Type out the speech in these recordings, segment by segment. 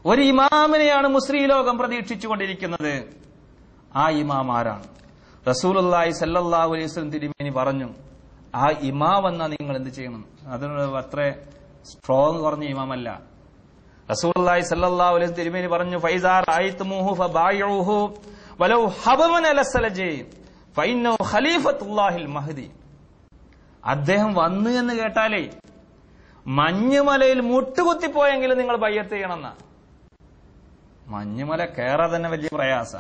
ഒരു ഇമാമിനെയാണ് മുസ്ലിം ലോകം പ്രതീക്ഷിച്ചുകൊണ്ടിരിക്കുന്നത്. ആ ഇമാം ആരാണ്? റസൂലുള്ളാഹി സ്വല്ലല്ലാഹു അലൈഹി വസല്ലം തിരുമേനി പറഞ്ഞു, ആ ഇമാം വന്നാ നിങ്ങൾ എന്ത് ചെയ്യണം? അതിന് അത്ര സ്ട്രോങ് കുറഞ്ഞ ഇമാമല്ല. റസൂലുള്ളാഹി സ്വല്ലല്ലാഹു അലൈഹി വസല്ലം തിരുമേനി പറഞ്ഞു, ഫൈസാ റഅയ്തുമൂഹു ഫബായിഉഹു വലൗ ഹബമൻ അലസ്സലജി ഫഇന്നഹു ഖലീഫത്തുല്ലാഹിൽ മഹ്ദി. അദ്ദേഹം വന്നു എന്ന് കേട്ടാലേ മഞ്ഞുമലയിൽ മുട്ടുകുത്തിപ്പോയെങ്കിലും നിങ്ങൾ ബയ്യത്ത് ചെയ്യണമെന്ന. മഞ്ഞുമല കയറാൻ തന്നെ വലിയ പ്രയാസ.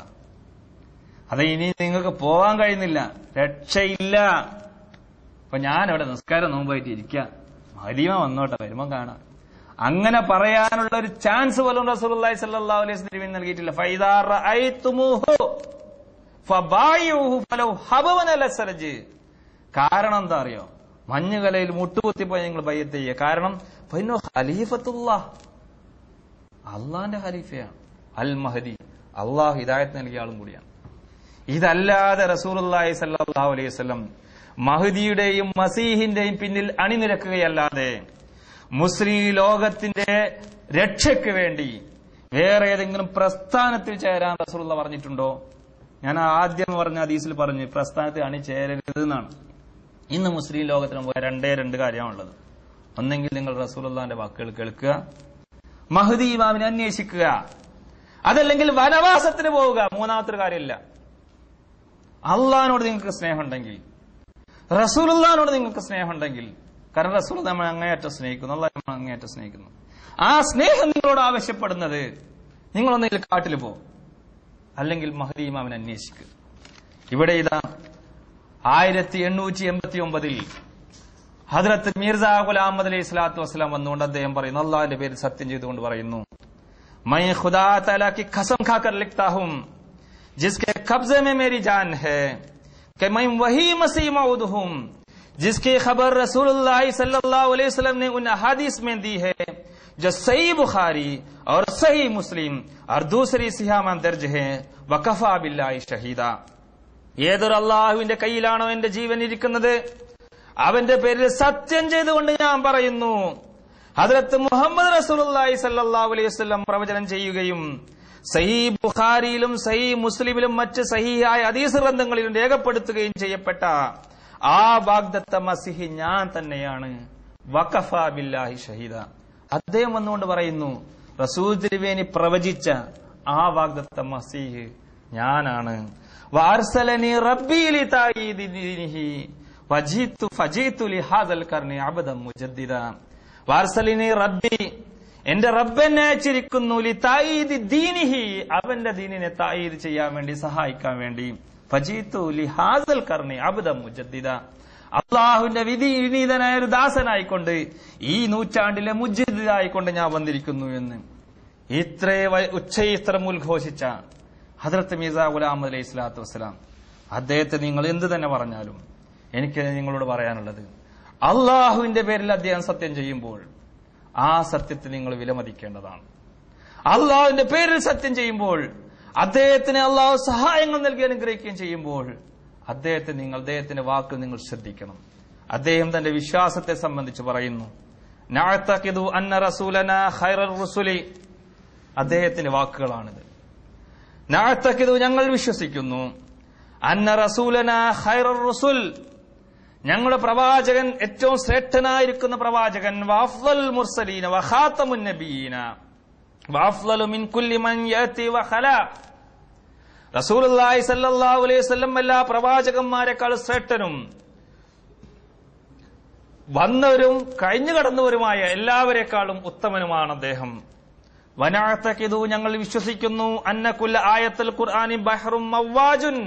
അത് ഇനി നിങ്ങൾക്ക് പോവാൻ കഴിയുന്നില്ല, രക്ഷയില്ല. അപ്പൊ ഞാനവിടെ നിസ്കാരം നോമ്പായിട്ട് ഇരിക്കാം, മദീന വന്നോട്ടെ, വരുമ്പോ കാണാം. അങ്ങനെ പറയാനുള്ള ഒരു ചാൻസ് പോലും റസൂലുള്ളാഹി സ്വല്ലല്ലാഹു അലൈഹി വസല്ലം നൽകിയിട്ടില്ല. ഫൈദാ റഅയ്തുമൂഹു ഫബായിഉഹു ഫലൗ ഹബവൻ അലസ്സലജ്. കാരണം എന്താ അറിയോ? മഞ്ഞുകലയിൽ മുട്ടുകുത്തിപ്പോയി നിങ്ങൾ ബയ്യത്ത് ചെയ്യുക. കാരണം ഫഇന്നഹു ഖലീഫത്തുല്ലാഹ്, അള്ളാന്റെ ഖലീഫയാണ്, അൽ മഹദി, അള്ളാഹു ഹിദായത്ത് നൽകിയ ആളും കൂടിയാണ്. ഇതല്ലാതെ റസൂലുള്ളാഹി സ്വല്ലല്ലാഹു അലൈഹി വസല്ലം മഹദിയുടെയും മസീഹിന്റെയും പിന്നിൽ അണിനിരക്കുകയല്ലാതെ മുസ്ലിം ലോകത്തിന്റെ രക്ഷയ്ക്ക് വേണ്ടി വേറെ ഏതെങ്കിലും പ്രസ്ഥാനത്തിൽ ചേരാൻ റസൂലുള്ളാഹി പറഞ്ഞിട്ടുണ്ടോ? ഞാൻ ആദ്യം പറഞ്ഞ ഹദീസിൽ പറഞ്ഞു പ്രസ്ഥാനത്തിൽ അണിചേരരുത് എന്നാണ്. ഇന്ന് മുസ്ലിം ലോകത്തിന് രണ്ട് കാര്യമാണുള്ളത്. ഒന്നെങ്കിൽ നിങ്ങൾ റസൂലുള്ളാഹിന്റെ വാക്കുകൾ കേൾക്കുക, മഹ്ദി ഇമാമിനെ അന്വേഷിക്കുക, അതല്ലെങ്കിൽ വനവാസത്തിന് പോവുക. മൂന്നാമത്തെ കാര്യമില്ല. അള്ളാഹിനോട് നിങ്ങൾക്ക് സ്നേഹമുണ്ടെങ്കിൽ, റസൂലുള്ളാഹിനോട് നിങ്ങൾക്ക് സ്നേഹമുണ്ടെങ്കിൽ, കാരണം റസൂൽ നമ്മൾ അങ്ങേയറ്റം സ്നേഹിക്കുന്നു, അള്ളാഹ് നമ്മൾ അങ്ങേയറ്റം സ്നേഹിക്കുന്നു. ആ സ്നേഹം നിങ്ങളോട് ആവശ്യപ്പെടുന്നത് നിങ്ങളൊന്നെങ്കിൽ കാട്ടിൽ പോകും, അല്ലെങ്കിൽ മഹ്ദി ഇമാമിനെ അന്വേഷിക്കുക. ഇവിടെ ഇതാ 1889 ഹദ്റത്ത് മിർസാ ഗുലാം അഹ്മദ് അലൈഹി സ്വലാത്തു വസ്സലാം വന്നുകൊണ്ട് അദ്ദേഹം പറയുന്നു, അള്ളാഹിന്റെ പേരിൽ സത്യം ചെയ്തുകൊണ്ട് പറയുന്നു, मैं खुदा ताला की कसम खाकर लिखता हूं जिसके कब्जे में मेरी जान है कि मैं वही मसीह मऊद हूं जिसकी खबर रसूलुल्लाह सल्लल्लाहु अलैहि वसल्लम ने उन अहादीस में दी है जो सही बुखारी और सही मुस्लिम और दूसरी सिहा में दर्ज है वकफा बिल्लाहि शहीदा. ഏതൊരു അള്ളാഹുവിന്റെ കയ്യിലാണോ എന്റെ ജീവൻ ഇരിക്കുന്നത് അവന്റെ പേരിൽ സത്യം ചെയ്തുകൊണ്ട് ഞാൻ പറയുന്നു, ഹദ്റത്ത് മുഹമ്മദ് റസൂലുള്ളാഹി സ്വല്ലല്ലാഹു അലൈഹി വസല്ലം പ്രവചനം ചെയ്യുകയും സഹീഹ് ബുഖാരിയിലും സഹീഹ് മുസ്ലിമിലും മറ്റ് സഹീഹായ ഹദീസ് ഗ്രന്ഥങ്ങളിലും രേഖപ്പെടുത്തുകയും ചെയ്യപ്പെട്ട ആ വാഗ്ദത്ത മസീഹ് ഞാൻ തന്നെയാണ്. വഖഫാ ബില്ലാഹി ഷഹീദ. അദ്ദേഹം വന്നുകൊണ്ട് പറയുന്നു, റസൂൽ തിരുമേനി പ്രവചിച്ച ആ വാഗ്ദത്ത മസീഹ് ഞാനാണ്. വഅർസലനി റബ്ബി ലിതഈദി ദീനിഹി ഫജീതു ലിഹാദൽ ഖർനി അബദൻ മുജദ്ദിദ. വാർസലിനി റബ്ബി, എന്റെ റബ്ബെന്നെ അയച്ചിരിക്കുന്നു, ലിതഈദി ദീനിഹി, അവന്റെ ദീനിനെ തഈദ് ചെയ്യാൻ വേണ്ടി, സഹായിക്കാൻ വേണ്ടി. ഫജീതു ലിഹാദൽ ഖർനി അബദൻ മുജദ്ദിദ, അള്ളാഹുവിന്റെ വിനീതനായ ഒരു ദാസനായിക്കൊണ്ട് ഈ നൂറ്റാണ്ടിലെ മുജദ്ദിദായിക്കൊണ്ട് ഞാൻ വന്നിരിക്കുന്നു എന്ന് ഇത്രേ ഉച്ചയിത്രം ഉദ്ഘോഷിച്ച ഹദ്റത്ത് മിർസാ ഗുലാം അഹ്മദ് അലൈഹി സ്വലാത്തു വസ്സലാം, അദ്ദേഹത്തെ നിങ്ങൾ എന്ത് തന്നെ പറഞ്ഞാലും എനിക്ക് നിങ്ങളോട് പറയാനുള്ളത്, അള്ളാഹുവിന്റെ പേരിൽ അദ്ദേഹം സത്യം ചെയ്യുമ്പോൾ ആ സത്യത്തെ നിങ്ങൾ വിലമതിക്കേണ്ടതാണ്. അള്ളാഹുവിന്റെ പേരിൽ സത്യം ചെയ്യുമ്പോൾ, അദ്ദേഹത്തിന് അള്ളാഹു സഹായങ്ങൾ നൽകി അനുഗ്രഹിക്കുകയും ചെയ്യുമ്പോൾ അദ്ദേഹത്തിന്റെ വാക്കുകൾ നിങ്ങൾ ശ്രദ്ധിക്കണം. അദ്ദേഹം തന്റെ വിശ്വാസത്തെ സംബന്ധിച്ച് പറയുന്നു, നഅതഖിദു അന്ന റസൂലനാ ഖൈറർ റുസുലി, അദ്ദേഹത്തിന്റെ വാക്കുകളാണിത്. നഅതഖിദു, ഞങ്ങൾ വിശ്വസിക്കുന്നു, അന്ന റസൂലനാ ഖൈറർ റുസുൽ, ഞങ്ങളുടെ പ്രവാചകൻ ഏറ്റവും ശ്രേഷ്ഠനായിരിക്കുന്ന പ്രവാചകൻ, വഅഫ്ളൽ മുർസലീന വഖാതമുൻ നബിയീന വഅഫ്ളലു മിൻ കുല്ലി മൻ യഅതി വഖലാ. റസൂലുള്ളാഹി സ്വല്ലല്ലാഹു അലൈഹി വസല്ലം എല്ലാ പ്രവാചകന്മാരെക്കാൾ ശ്രേഷ്ഠനും വന്നവരും കഴിഞ്ഞു കടന്നവരുമായ എല്ലാവരെക്കാളും ഉത്തമനുമാണ് അദ്ദേഹം. വനഅതഖിദു, ഞങ്ങൾ വിശ്വസിക്കുന്നു, അന്ന കുല്ല ആയത്തുൽ ഖുർആനി ബഹ്റും മവ്വാജുൻ,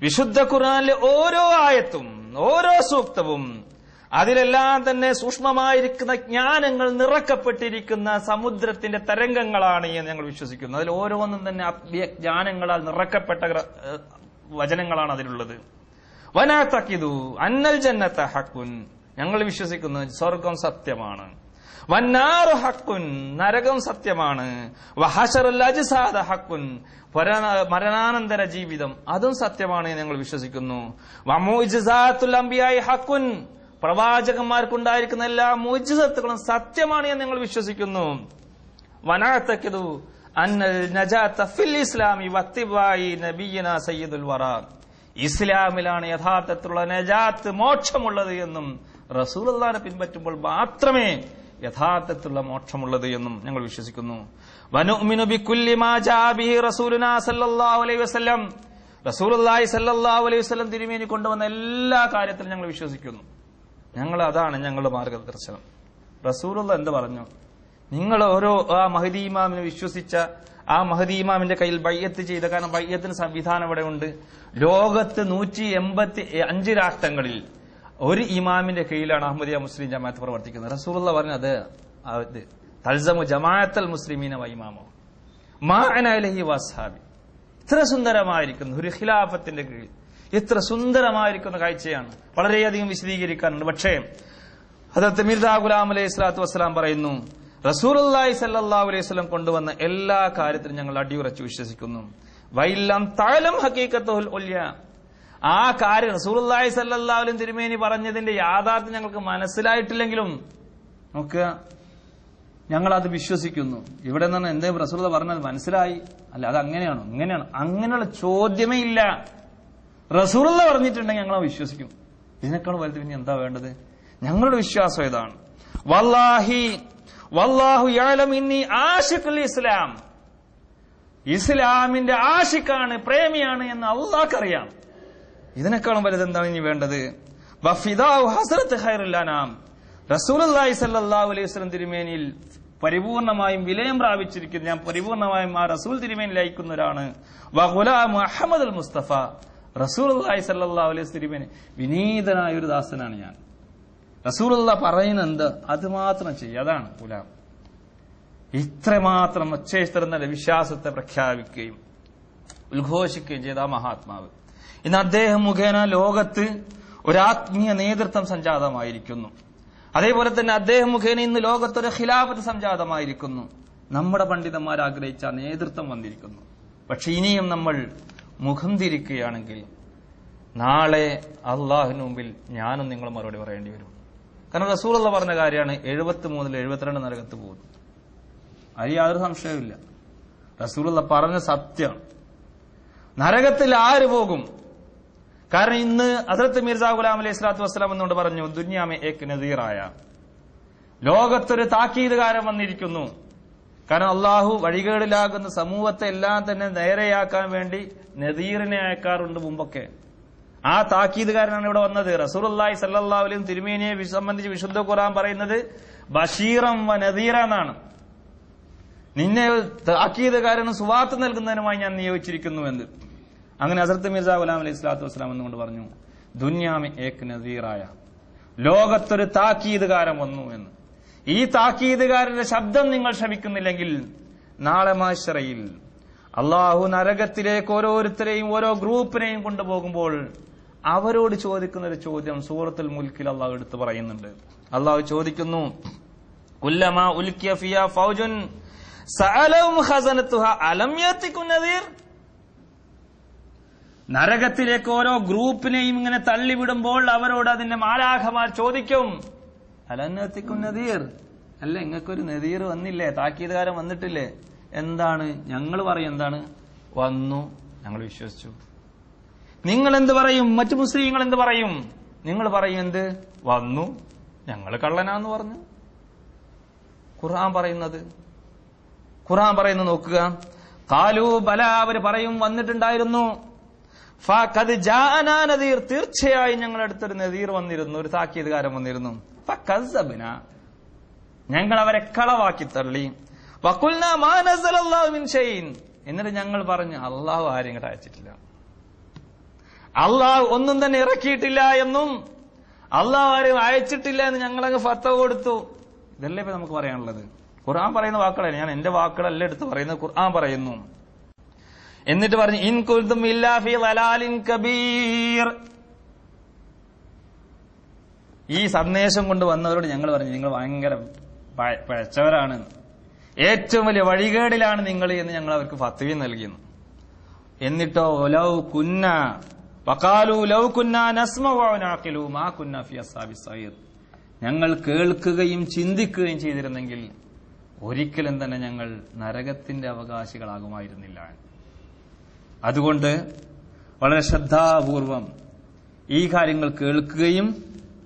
വിശുദ്ധ ഖുർആനിലെ ഓരോ ആയത്തും ഓരോ സൂക്തവും അതിലെല്ലാം തന്നെ സൂക്ഷ്മമായിരിക്കുന്ന ജ്ഞാനങ്ങൾ നിറക്കപ്പെട്ടിരിക്കുന്ന സമുദ്രത്തിന്റെ തരംഗങ്ങളാണ് എന്ന് ഞങ്ങൾ വിശ്വസിക്കുന്നു. അതിൽ ഓരോന്നും തന്നെ ജ്ഞാനങ്ങളാൽ നിറക്കപ്പെട്ട വചനങ്ങളാണ് അതിലുള്ളത്. വനഅതഖിദു അന്നൽ ജന്നത ഹഖ്കുൻ, ഞങ്ങൾ വിശ്വസിക്കുന്നു സ്വർഗം സത്യമാണ്. വന്നാറു ഹഖ്കുൻ, നരകം സത്യമാണ്. വഹശറുൽ അജ്സാദ ഹഖ്കുൻ, മരണാനന്തര ജീവിതം അതും സത്യമാണ് ഞങ്ങൾ വിശ്വസിക്കുന്നു. വമുഅ്ജിസാത്തുൽ അംബിയാഇ ഹഖ്കുൻ, പ്രവാചകന്മാർക്കുണ്ടായിരിക്കുന്ന എല്ലാ മുഅ്ജിസത്തുകളും സത്യമാണ് എന്ന് ഞങ്ങൾ വിശ്വസിക്കുന്നു. വനഅതഖിദു അന്നൽ നജാത ഫിൽ ഇസ്ലാമി വത്തിബായി നബിയിനാ സയ്യിദുൽ വറാ. ഇസ്ലാമിലാണ് യഥാർത്ഥത്തിലുള്ള നജാത്ത്, മോക്ഷമുള്ളത് എന്നും റസൂലുള്ളാഹിനെ പിൻപറ്റുമ്പോൾ മാത്രമേ യഥാർത്ഥത്തിലുള്ള മോക്ഷമുള്ളത് എന്നും ഞങ്ങൾ വിശ്വസിക്കുന്നു. വനുഅ്മിനു ബികുല്ലി മാ ജാഅ ബിഹി റസൂലുനാ സല്ലല്ലാഹു അലൈഹി വസല്ലം. റസൂലുള്ളാഹി സല്ലല്ലാഹു അലൈഹി വസല്ലം തിരുമേനി കൊണ്ടുവന്ന എല്ലാ കാര്യത്തിലും ഞങ്ങൾ വിശ്വസിക്കുന്നു. അതാണ് ഞങ്ങളുടെ മാർഗദർശനം. റസൂലുള്ളാഹി എന്ത് പറഞ്ഞു? നിങ്ങൾ ഓരോ ആ മഹദി ഇമാമിനെ വിശ്വസിച്ച ആ മഹദി ഇമാമിന്റെ കയ്യിൽ ബൈഅത്ത് ചെയ്ത, കാരണം ബൈഅത്തിന് സംവിധാനം ഇവിടെ ഉണ്ട്. ലോകത്ത് 185 രാഷ്ട്രങ്ങളിൽ ഒരു ഇമാമിന്റെ കീഴിലാണ് അഹ്മദിയ മുസ്ലിം ജമാഅത്ത് പ്രവർത്തിക്കുന്നത്. റസൂലുള്ളാഹി പറഞ്ഞത് തൽസമു ജമാഅത്തുൽ മുസ്ലിമീന വ ഇമാമോ മാ അന അലൈഹി വസ്ഹാബി. ഇത്ര സുന്ദരമായിരിക്കുന്നു ഒരു ഖിലാഫത്തിന്റെ കീഴിൽ, ഇത്ര സുന്ദരമായിരിക്കുന്ന കാഴ്ചയാണ്. വളരെയധികം വിശദീകരിക്കാനുണ്ട്. പക്ഷേ ഹദരത്ത് മിർസാ ഗുലാം അലൈഹി സ്വലാത്തു വസ്സലാം പറയുന്നു, റസൂലുള്ളാഹി സ്വല്ലല്ലാഹു അലൈഹി വസല്ലം കൊണ്ടുവന്ന എല്ലാ കാര്യത്തിലും ഞങ്ങൾ അടിയുറച്ച് വിശ്വസിക്കുന്നു. വൈലം തഅലം ഹഖീഖത്തുൽ ഉല്യ. ആ കാര്യം റസൂലുള്ളാഹി സ്വല്ലല്ലാഹു അലൈഹി വസല്ലം തിരുമേനി പറഞ്ഞതിന്റെ യാഥാർത്ഥ്യം ഞങ്ങൾക്ക് മനസ്സിലായിട്ടില്ലെങ്കിലും നോക്കുക, ഞങ്ങൾ അത് വിശ്വസിക്കുന്നു. ഇവിടെ നിന്ന് എന്തേ റസൂലുള്ളാഹി പറഞ്ഞത് മനസ്സിലായി? അല്ല, അത് അങ്ങനെയാണോ ഇങ്ങനെയാണോ അങ്ങനെയുള്ള ചോദ്യമേ ഇല്ല. റസൂലുള്ളാഹി പറഞ്ഞിട്ടുണ്ടെങ്കിൽ ഞങ്ങൾ വിശ്വസിക്കും. ഇതിനേക്കാൾ വലുത് പിന്നെ എന്താ വേണ്ടത്? ഞങ്ങളുടെ വിശ്വാസം ഇതാണ്. വല്ലാഹു യഅലം ഇന്നി ആശിഖുൽ ഇസ്ലാം. ഇസ്ലാമിന്റെ ആശിഖാണ്, പ്രേമിയാണ് എന്ന് അല്ലാഹ്ക്കറിയാം. ഇതിനേക്കാളും വലുത് എന്താണ് ഇനി വേണ്ടത്? വഫിദാഉ ഹസ്രത്ത് ഖൈറുൽ അനാം. റസൂലുള്ളാഹി സ്വല്ലല്ലാഹു അലൈഹി വസല്ലം തിരുമേനിയിൽ പരിപൂർണമായും വിലയം പ്രാപിച്ചിരിക്കുന്നു. ഞാൻ പരിപൂർണമായും ആ റസൂൽ തിരുമേനിയിൽ ലയിക്കുന്നവരാണ്. വഗുലാമു അഹ്മദുൽ മുസ്തഫ. റസൂലുള്ളാഹി സ്വല്ലല്ലാഹു അലൈഹി വസല്ലം തിരുമേനി വിനീതനായ ഒരു ദാസനാണ് ഞാൻ. റസൂലുള്ളാഹി പറയുന്നത് അത് മാത്രം ചെയ്യും. അതാണ് ഗുലാം. ഇത്രമാത്രം ഒച്ചേസ്തരം വിശ്വാസത്തെ പ്രഖ്യാപിക്കുകയും ഉദ്ഘോഷിക്കുകയും ചെയ്ത ആ മഹാത്മാവ് ഇന്ന് അദ്ദേഹം മുഖേന ലോകത്ത് ഒരാത്മീയ നേതൃത്വം സംജാതമായിരിക്കുന്നു. അതേപോലെ തന്നെ അദ്ദേഹം മുഖേന ഇന്ന് ലോകത്തൊരു ഖിലാഫത്ത് സംജാതമായിരിക്കുന്നു. നമ്മുടെ പണ്ഡിതന്മാർ ആഗ്രഹിച്ച നേതൃത്വം വന്നിരിക്കുന്നു. പക്ഷെ ഇനിയും നമ്മൾ മുഖം തിരിക്കുകയാണെങ്കിൽ നാളെ അള്ളാഹുവിന് മുമ്പിൽ ഞാനും നിങ്ങളും മറുപടി പറയേണ്ടി വരും. കാരണം റസൂലുള്ളാഹി പറഞ്ഞ കാര്യമാണ് 73 72 നരകത്ത് പോകുന്നു. അതിൽ യാതൊരു സംശയവുമില്ല. റസൂലുള്ളാഹി പറഞ്ഞ സത്യമാണ്. നരകത്തിൽ ആര് പോകും? കാരണം ഇന്ന് ഹദ്റത്ത് മിർസാ ഗുലാം അലൈഹി സ്വലാത്തു വസ്സലാം എന്നുകൊണ്ട് പറഞ്ഞു, ദുനിയാമെ ഏക് നദീറായ. ലോകത്തൊരു താക്കീതുകാരൻ വന്നിരിക്കുന്നു. കാരണം അള്ളാഹു വഴികേടിലാകുന്ന സമൂഹത്തെ എല്ലാം തന്നെ നേരെയാക്കാൻ വേണ്ടി നദീറിനെ അയക്കാറുണ്ട് മുമ്പൊക്കെ. ആ താക്കീതുകാരനാണ് ഇവിടെ വന്നത്. റസൂലുള്ളാഹി സ്വല്ലല്ലാഹു അലൈഹി വസല്ലം തിരുമേനിയെ സംബന്ധിച്ച് വിശുദ്ധ ഖുർആൻ പറയുന്നത് ബഷീറൻ വ നദീറ എന്നാണ്. നിന്നെ താക്കീതുകാരനും സുവാർത്ത നൽകുന്നതിനുമായി ഞാൻ നിയോഗിച്ചിരിക്കുന്നു എന്ന്. അങ്ങനെ ഹസ്രത്ത് മിർസാ ഗുലാം അലൈഹി സ്വലാത്തു വസ്സലാം എന്നുകൊണ്ട് പറഞ്ഞു, ദുനിയാമെ ഏക് നദീറായ. ലോകത്തൊരു താക്കീതുകാരൻ വന്നു എന്ന്. ഈ താക്കീതുകാരന്റെ ശബ്ദം നിങ്ങൾ ശ്രമിക്കുന്നില്ലെങ്കിൽ നാളെ മഹ്ശറയിൽ അള്ളാഹു നരകത്തിലേക്ക് ഓരോരുത്തരെയും ഓരോ ഗ്രൂപ്പിനെയും കൊണ്ടുപോകുമ്പോൾ അവരോട് ചോദിക്കുന്ന ഒരു ചോദ്യം സൂറത്തുൽ മുൽക്കിൽ അള്ളാഹു എടുത്തു പറയുന്നുണ്ട്. അള്ളാഹു ചോദിക്കുന്നു, കുല്ലമാ ഉൽക്കിയ ഫിയാ ഫൗജുൻ സഅലഹും ഖസനതുഹാ അലം യഅതികും നദീർ. നരകത്തിലേക്ക് ഓരോ ഗ്രൂപ്പിനെയും ഇങ്ങനെ തള്ളിവിടുമ്പോൾ അവരോട് അതിന്റെ മാലാഖമാർ ചോദിക്കും, അലം യഅതികും നദീർ, അല്ല നിങ്ങൾക്കൊരു നദീർ വന്നില്ലേ, താക്കീതുകാരൻ വന്നിട്ടില്ലേ? എന്താണ്? ഞങ്ങൾ പറയും എന്താണ്? വന്നു, ഞങ്ങൾ വിശ്വസിച്ചു. നിങ്ങൾ എന്ത് പറയും? മറ്റു മുസ്ലിങ്ങൾ എന്ത് പറയും? നിങ്ങൾ പറയും എന്ത്? വന്നു, ഞങ്ങൾ കള്ളനാന്ന് പറഞ്ഞു. ഖുർആൻ പറയുന്നത് നോക്കുക. ഖാലൂ ബല, അവർ പറയും വന്നിട്ടുണ്ടായിരുന്നു. ഫഖദ് ജാഅനാ നദീർ, തീർച്ചയായും ഞങ്ങളുടെ അടുത്തൊരു നദീർ വന്നിരുന്നു, ഒരു താക്കീതുകാരൻ വന്നിരുന്നു. ഫകസ്സബ്ന, ഞങ്ങൾ അവരെ കളവാക്കി തള്ളി. വഖുൽനാ മാ നസലല്ലാഹു മിൻ ഷൈഇൻ, എന്നിട്ട് ഞങ്ങൾ പറഞ്ഞു അള്ളാഹു ആരെയും ഇങ്ങോട്ട് അയച്ചിട്ടില്ല, അള്ളാഹു ഒന്നും തന്നെ ഇറക്കിയിട്ടില്ല എന്നും അള്ളാഹു ആരെയും അയച്ചിട്ടില്ല എന്ന് ഞങ്ങളങ്ങ് ഫത്വ കൊടുത്തു. ഇതല്ലേ ഇപ്പൊ നമുക്ക് പറയാനുള്ളത്? ഖുർആൻ പറയുന്ന വാക്കുകളല്ല, ഞാൻ എന്റെ വാക്കുകളല്ല എടുത്ത് പറയുന്നത്, ഖുർആൻ പറയുന്നു. എന്നിട്ട് പറഞ്ഞു ഇൻ കുൻതും ഇല്ലാ ഫീ ളലാലിൻ കബീർ. ഈ സന്ദേശം കൊണ്ട് വന്നവരോട് ഞങ്ങൾ പറഞ്ഞു നിങ്ങൾ ഭയങ്കര പഴച്ചവരാണ്, ഏറ്റവും വലിയ വഴികേടിലാണ് നിങ്ങൾ എന്ന് ഞങ്ങൾ അവർക്ക് ഫത്വ നൽകിയിരുന്നു. എന്നിട്ടോ ലൗ കുന്ന വഖാലു ലൗ കുന്ന നസ്മഉ വ നഅഖിലു മാ കുന്ന ഫീ അസ്ഹാബിസ് സഈർ, ഞങ്ങൾ കേൾക്കുകയും ചിന്തിക്കുകയും ചെയ്തിരുന്നെങ്കിൽ ഒരിക്കലും തന്നെ ഞങ്ങൾ നരകത്തിന്റെ അവകാശികളാകുമായിരുന്നില്ല. അതുകൊണ്ട് വളരെ ശ്രദ്ധാപൂർവം ഈ കാര്യങ്ങൾ കേൾക്കുകയും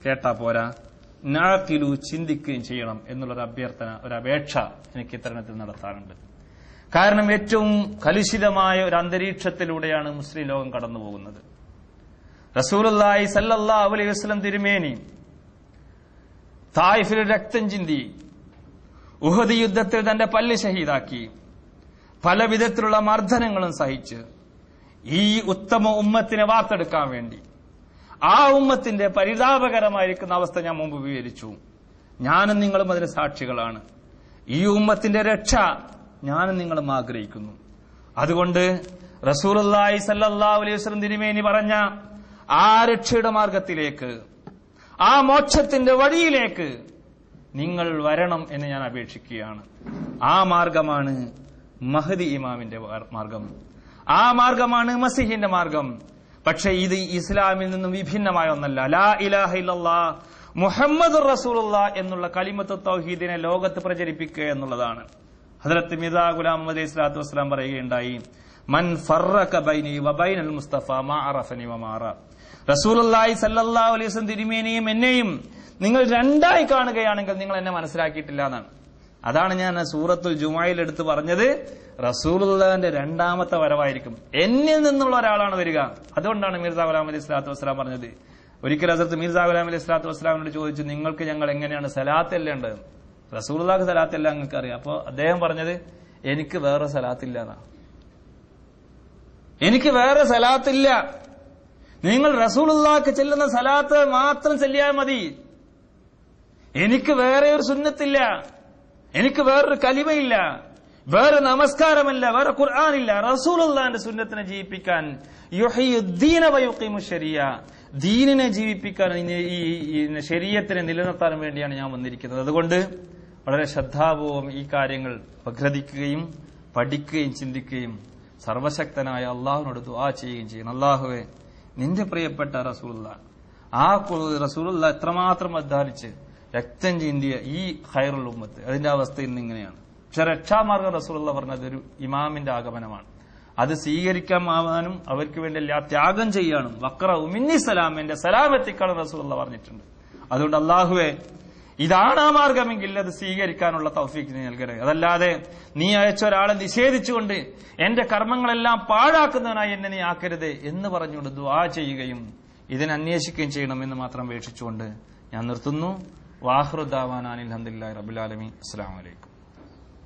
കേട്ടാ പോരാ, നാക്കിലു ചിന്തിക്കുകയും ചെയ്യണം എന്നുള്ളൊരു അഭ്യർത്ഥന, ഒരു അപേക്ഷ എനിക്ക് ഇത്തരണത്തിൽ നടത്താറുണ്ട്. കാരണം ഏറ്റവും കലുഷിതമായ ഒരു അന്തരീക്ഷത്തിലൂടെയാണ് മുസ്ലിം ലോകം കടന്നു പോകുന്നത്. റസൂലുള്ളാഹി സല്ലല്ലാഹു അലൈഹി വസല്ലം തിരുമേനി തായിഫിൽ രക്തം ചിന്തി, ഉഹദ് യുദ്ധത്തിൽ തന്റെ പല്ല് ഷഹീദാക്കി, പല വിധത്തിലുള്ള മർദ്ദനങ്ങളും സഹിച്ച് ഈ ഉത്തമ ഉമ്മത്തിനെ വാർത്തെടുക്കാൻ വേണ്ടി ആ ഉമ്മത്തിന്റെ പരിതാപകരമായിരിക്കുന്ന അവസ്ഥ ഞാൻ മുമ്പ് വിവരിച്ചു. ഞാനും നിങ്ങളും അതിന് സാക്ഷികളാണ്. ഈ ഉമ്മത്തിന്റെ രക്ഷ ഞാനും നിങ്ങളും ആഗ്രഹിക്കുന്നു. അതുകൊണ്ട് റസൂലുള്ളാഹി സല്ലല്ലാഹു അലൈഹി വസല്ലം തിരുമേനി പറഞ്ഞ ആ രക്ഷയുടെ മാർഗത്തിലേക്ക്, ആ മോക്ഷത്തിന്റെ വഴിയിലേക്ക് നിങ്ങൾ വരണം എന്ന് ഞാൻ അപേക്ഷിക്കുകയാണ്. ആ മാർഗമാണ് മഹ്ദി ഇമാമിന്റെ മാർഗം, ആ മാർഗമാണ് മസീഹിന്റെ മാർഗം. പക്ഷെ ഇത് ഇസ്ലാമിൽ നിന്നും വിഭിന്നമായ ഒന്നല്ല. ലാ ഇലാഹ ഇല്ലല്ലാഹ് മുഹമ്മദുർ റസൂലുള്ളാഹ് എന്നുള്ള കലിമത്ത് തൗഹീദിനെ ലോകത്ത് പ്രചരിപ്പിക്കുക എന്നുള്ളതാണ്. ഹദ്റത്ത് മിർസാ ഗുലാം അഹ്മദ് സ്വല്ലല്ലാഹു അലൈഹി വസല്ലം പറയുകയുണ്ടായി, മൻ ഫറഖ ബൈനി വബൈനൽ മുസ്തഫ മാ അറഫനി വമാറ. റസൂലുള്ളാഹി സല്ലല്ലാഹു അലൈഹി വസല്ലം തിരുമേനിയും എന്നെയും നിങ്ങൾ രണ്ടായി കാണുകയാണെങ്കിൽ നിങ്ങൾ എന്നെ മനസ്സിലാക്കിയിട്ടില്ല എന്നാണ്. അതാണ് ഞാൻ സൂറത്തുൽ ജുമുഅയിൽ എടുത്ത് പറഞ്ഞത്. റസൂലുള്ളാഹിന്റെ രണ്ടാമത്തെ വരവായിരിക്കും, എന്നിൽ നിന്നുള്ള ഒരാളാണ് വരിക. അതുകൊണ്ടാണ് മിർസാ ഗുലാം അലൈഹി സ്വലാത്തു വസ്സലാം പറഞ്ഞത്. ഒരിക്കൽ ഹസ്രത്ത് മിർസാ ഗുലാം അലൈഹി സ്വലാത്തു വസ്സലാമിനോട് ചോദിച്ചു, നിങ്ങൾക്ക് ഞങ്ങൾ എങ്ങനെയാണ് സലാത്ത് ചെല്ലേണ്ടത്? റസൂലുള്ളാഹിക്ക് സലാത്തെല്ലാം നിങ്ങൾക്ക് അറിയാം. അപ്പൊ അദ്ദേഹം പറഞ്ഞത്, എനിക്ക് വേറെ സലാത്തില്ല എന്നാ. എനിക്ക് വേറെ സലാത്തില്ല, നിങ്ങൾ റസൂലുള്ളാഹിക്ക് ചെല്ലുന്ന സലാത്ത് മാത്രം ചെല്ലിയാൽ മതി. എനിക്ക് വേറെ ഒരു സുന്നത്തില്ല, എനിക്ക് വേറൊരു കലിമയില്ല, വേറെ നമസ്കാരമല്ല, വേറെ ഖുർആനില്ല. റസൂലുള്ളാഹിന്റെ സുന്നത്തിനെ ജീവിപ്പിക്കാൻ, യുഹയ്യുദ്ദീന വയുഖീമു ശരിയ, ദീനിനെ ജീവിപ്പിക്കാൻ, ഈ ശരീഅത്തിനെ നിലനിർത്താൻ വേണ്ടിയാണ് ഞാൻ വന്നിരിക്കുന്നത്. അതുകൊണ്ട് വളരെ ശ്രദ്ധാപൂർവം ഈ കാര്യങ്ങൾ പ്രഗ്രഹിക്കുകയും പഠിക്കുകയും ചിന്തിക്കുകയും സർവശക്തനായ അള്ളാഹുവിനോട് ദുആ ചെയ്യുകയും ചെയ്യണം. അള്ളാഹുവേ, നിന്റെ പ്രിയപ്പെട്ട റസൂലുള്ളാഹ്, ആ റസൂലുള്ളാഹ് എത്രമാത്രം അധ്വാനിച്ച് രക്തം ചിന്തിയ ഈ ഖൈറുൽ ഉമ്മത്ത്, അതിന്റെ അവസ്ഥ ഇന്ന് ഇങ്ങനെയാണ്. പക്ഷെ രക്ഷാമാർഗം റസൂലുള്ളാഹ് പറഞ്ഞത് ഒരു ഇമാമിന്റെ ആഗമനമാണ്. അത് സ്വീകരിക്കാനും അവർക്ക് വേണ്ടി എല്ലാ ത്യാഗം ചെയ്യാനും വഖറഉ മിന്നി സലാം, എന്റെ സലാം എത്തിക്കാനും റസൂലുള്ളാഹ് പറഞ്ഞിട്ടുണ്ട്. അതുകൊണ്ട് അള്ളാഹുവേ, ഇതാണ് ആ മാർഗമെങ്കിൽ അത് സ്വീകരിക്കാനുള്ള തൗഫീഖ് നീ നൽകണേ. അതല്ലാതെ നീ അയച്ച ഒരാളെ നിഷേധിച്ചുകൊണ്ട് എന്റെ കർമ്മങ്ങളെല്ലാം പാഴാക്കുന്നവനായി എന്നെ നീ ആക്കരുത് എന്ന് പറഞ്ഞുകൊണ്ട് ദുആ ചെയ്യുകയും ഇതിനെ അന്വേഷിക്കുകയും ചെയ്യണമെന്ന് മാത്രം അപേക്ഷിച്ചുകൊണ്ട് ഞാൻ നിർത്തുന്നു. വാഖിറു ദഅവാനാ അൽഹംദുലില്ലാഹി റബ്ബിൽ ആലമീൻ. അസ്സലാമു അലൈക്കും.